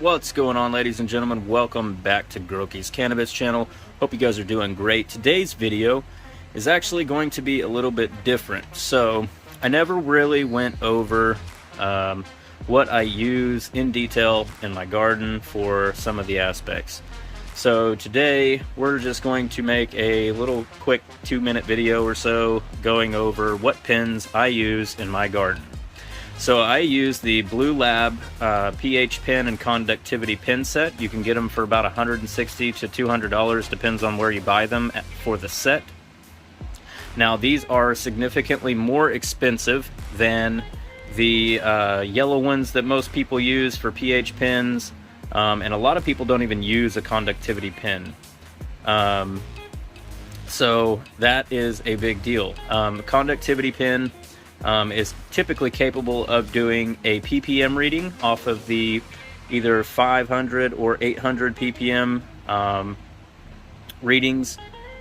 What's going on, ladies and gentlemen? Welcome back to GROKIE's Cannabis channel. Hope you guys are doing great. Today's video is actually going to be a little bit different. So I never really went over what I use in detail in my garden for some of the aspects. So today we're just going to make a little quick 2-minute video or so going over what pins I use in my garden. So I use the Blue Lab pH pin and Conductivity Pin Set. You can get them for about $160 to $200, depends on where you buy them for the set. Now these are significantly more expensive than the yellow ones that most people use for pH pins, and a lot of people don't even use a conductivity pin. So that is a big deal. Conductivity pin is typically capable of doing a ppm reading off of the either 500 or 800 ppm readings,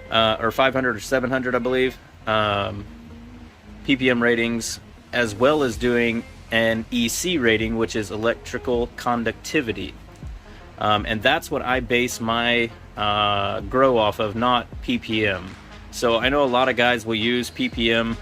or 500 or 700, I believe, ppm ratings, as well as doing an EC rating, which is electrical conductivity. And that's what I base my grow off of, not ppm. So I know a lot of guys will use ppm.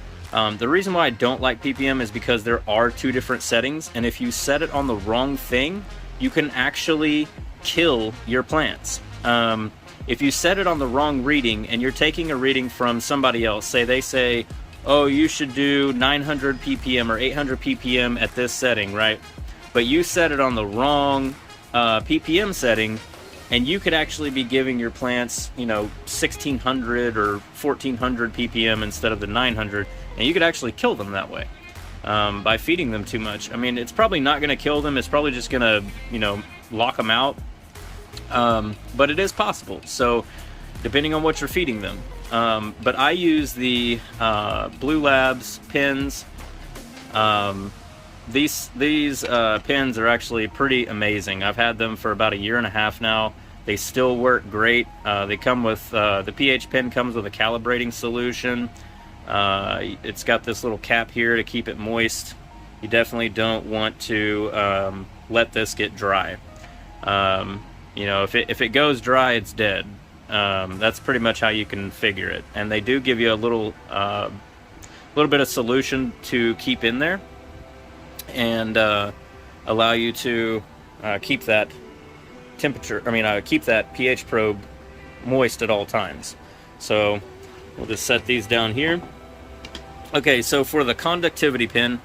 The reason why I don't like ppm is because there are two different settings, and if you set it on the wrong thing, you can actually kill your plants. If you set it on the wrong reading and you're taking a reading from somebody else, say they say, oh, you should do 900 ppm or 800 ppm at this setting, right? But you set it on the wrong ppm setting, and you could actually be giving your plants, you know, 1600 or 1400 ppm instead of the 900, and you could actually kill them that way by feeding them too much. I mean, it's probably not going to kill them. It's probably just going to, you know, lock them out. But it is possible. So depending on what you're feeding them. But I use the Blue Labs pins. These pins are actually pretty amazing. I've had them for about 1.5 years now. They still work great. They come with the pH pin comes with a calibrating solution. It's got this little cap here to keep it moist. You definitely don't want to let this get dry. You know, if it goes dry, it's dead. That's pretty much how you can figure it. And they do give you a little bit of solution to keep in there, and allow you to keep that temperature, keep that pH probe moist at all times. So we'll just set these down here. Okay, so for the conductivity pin,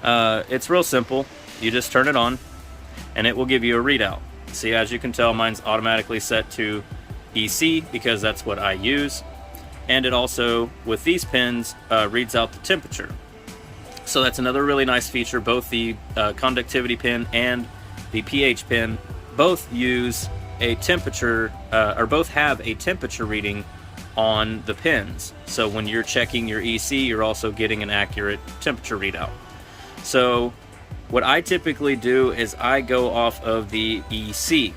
it's real simple. You just turn it on and it will give you a readout. See, as you can tell, mine's automatically set to EC because that's what I use. And it also, with these pins, reads out the temperature. So that's another really nice feature. Both the conductivity pin and the pH pin both use a temperature, or both have a temperature reading on the pins. So when you're checking your EC, you're also getting an accurate temperature readout. So what I typically do is I go off of the EC.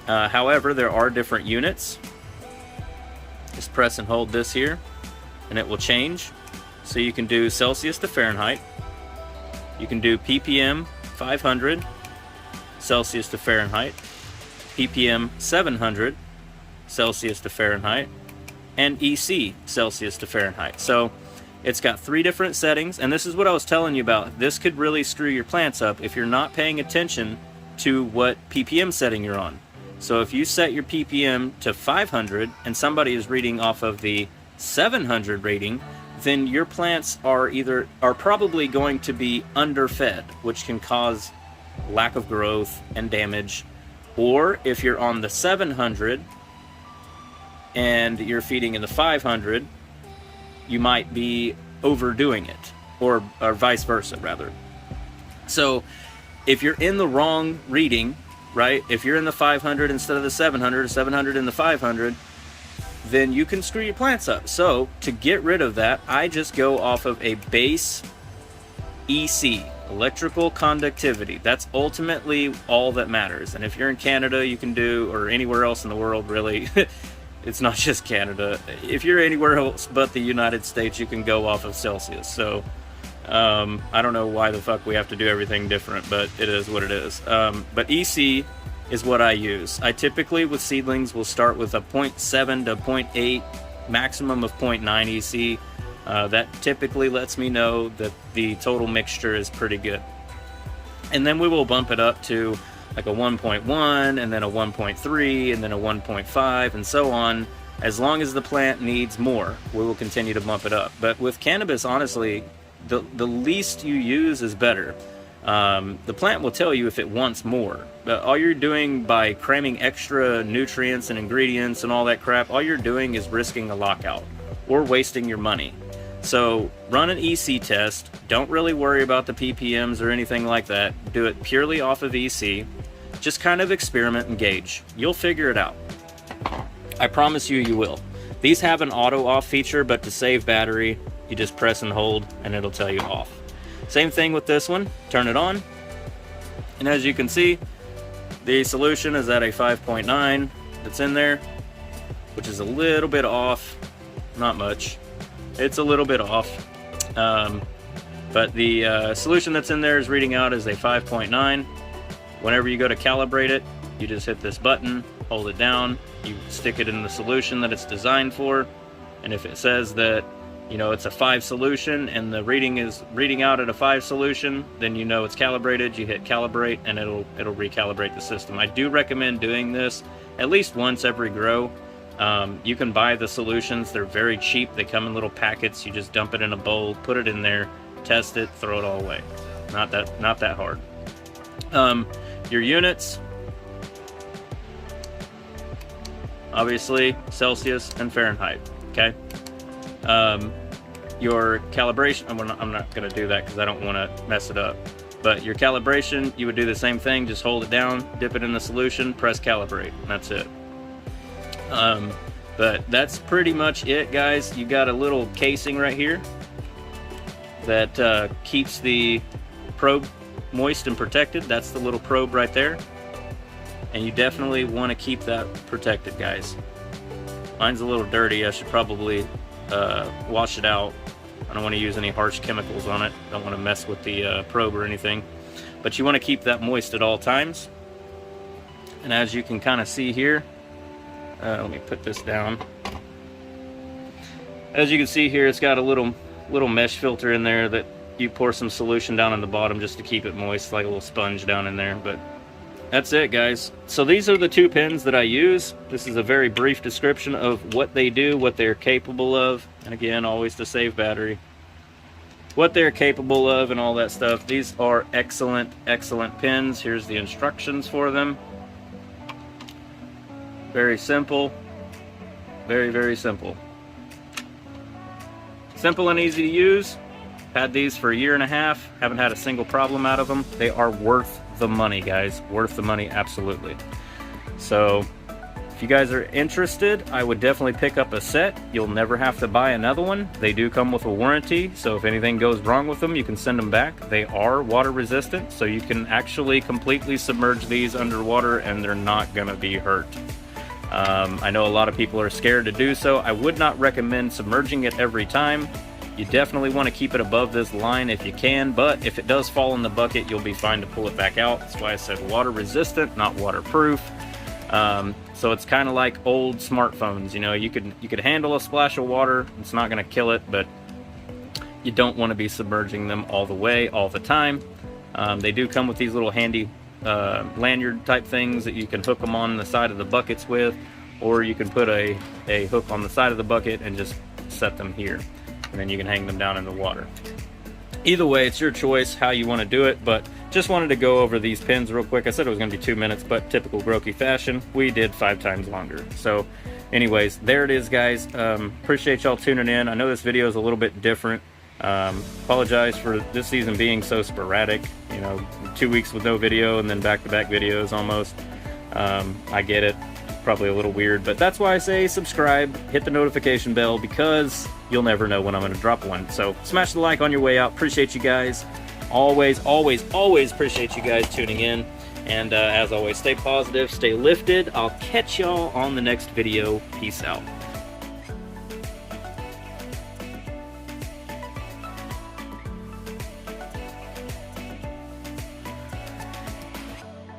However, there are different units. Just press and hold this here, and it will change. So you can do Celsius to Fahrenheit. You can do ppm 500 Celsius to Fahrenheit, ppm 700 Celsius to Fahrenheit, and EC Celsius to Fahrenheit. So it's got 3 different settings, and this is what I was telling you about. This could really screw your plants up if you're not paying attention to what ppm setting you're on. So if you set your ppm to 500 and somebody is reading off of the 700 rating, then your plants are probably going to be underfed, which can cause lack of growth and damage. Or if you're on the 700 and you're feeding in the 500, you might be overdoing it, or vice versa, rather. So if you're in the wrong reading, right, if you're in the 500 instead of the 700, 700 in the 500, then you can screw your plants up. So to get rid of that, I just go off of a base EC, electrical conductivity. That's ultimately all that matters. And if you're in Canada, you can do, or anywhere else in the world, really, it's not just Canada. If you're anywhere else but the United States, you can go off of Celsius. So I don't know why the fuck we have to do everything different, but it is what it is. But EC is what I use. I typically with seedlings will start with a 0.7 to 0.8, maximum of 0.9 EC. That typically lets me know that the total mixture is pretty good. And then we will bump it up to like a 1.1, and then a 1.3, and then a 1.5, and so on. As long as the plant needs more, we will continue to bump it up. But with cannabis, honestly, the least you use is better. The plant will tell you if it wants more. But all you're doing by cramming extra nutrients and ingredients and all that crap, all you're doing is risking a lockout or wasting your money. So run an EC test. Don't really worry about the ppms or anything like that. Do it purely off of EC. Just kind of experiment and gauge. You'll figure it out. I promise you, you will. These have an auto off feature, but to save battery, you just press and hold and it'll tell you off. Same thing with this one. Turn it on. And as you can see, the solution is at a 5.9 that's in there, which is a little bit off. Not much. It's a little bit off. But the solution that's in there is reading out as a 5.9. Whenever you go to calibrate it, you just hit this button, hold it down, you stick it in the solution that it's designed for, and if it says that, you know, it's a 5 solution and the reading is reading out at a 5 solution, then you know it's calibrated. You hit calibrate and it'll recalibrate the system. I do recommend doing this at least once every grow. You can buy the solutions, they're very cheap, they come in little packets. You just dump it in a bowl, put it in there, test it, throw it all away. Not that hard. Your units, obviously Celsius and Fahrenheit. Okay. Your calibration, I'm not going to do that because I don't want to mess it up. But your calibration, you would do the same thing. Just hold it down, dip it in the solution, press calibrate. And that's it. But that's pretty much it, guys. You got a little casing right here that keeps the probe moist and protected. That's the little probe right there. And you definitely want to keep that protected, guys. Mine's a little dirty. I should probably wash it out. I don't want to use any harsh chemicals on it. Don't want to mess with the probe or anything. But you want to keep that moist at all times. And as you can kind of see here, let me put this down. As you can see here, it's got a little mesh filter in there that you pour some solution down on the bottom just to keep it moist, like a little sponge down in there. But that's it, guys. So these are the 2 pins that I use. This is a very brief description of what they do, what they're capable of, and again, always to save battery. What they're capable of and all that stuff. These are excellent, excellent pins. Here's the instructions for them. Very simple. Very, very simple. Simple and easy to use. Had these for a year and a half. Haven't had a single problem out of them. They are worth the money, guys. Worth the money, absolutely. So if you guys are interested, I would definitely pick up a set. You'll never have to buy another one. They do come with a warranty, so if anything goes wrong with them, you can send them back. They are water resistant, so you can actually completely submerge these underwater and they're not gonna be hurt. I know a lot of people are scared to do so. I would not recommend submerging it every time. You definitely want to keep it above this line if you can, but if it does fall in the bucket, you'll be fine to pull it back out. That's why I said water resistant, not waterproof. So it's kind of like old smartphones. You know, you could handle a splash of water. It's not going to kill it, but you don't want to be submerging them all the way, all the time. They do come with these little handy lanyard type things that you can hook them on the side of the buckets with, or you can put a hook on the side of the bucket and just set them here, and then you can hang them down in the water. Either way, it's your choice how you want to do it, but just wanted to go over these pins real quick. I said it was going to be 2 minutes, but typical GROKIE fashion, we did 5 times longer. So anyways, there it is, guys. Appreciate y'all tuning in. I know this video is a little bit different. Apologize for this season being so sporadic, you know, 2 weeks with no video and then back-to-back videos almost. I get it, probably a little weird, but that's why I say subscribe, hit the notification bell, because you'll never know when I'm going to drop one. So smash the like on your way out. Appreciate you guys. Always appreciate you guys tuning in. And as always, stay positive, stay lifted. I'll catch y'all on the next video. Peace out.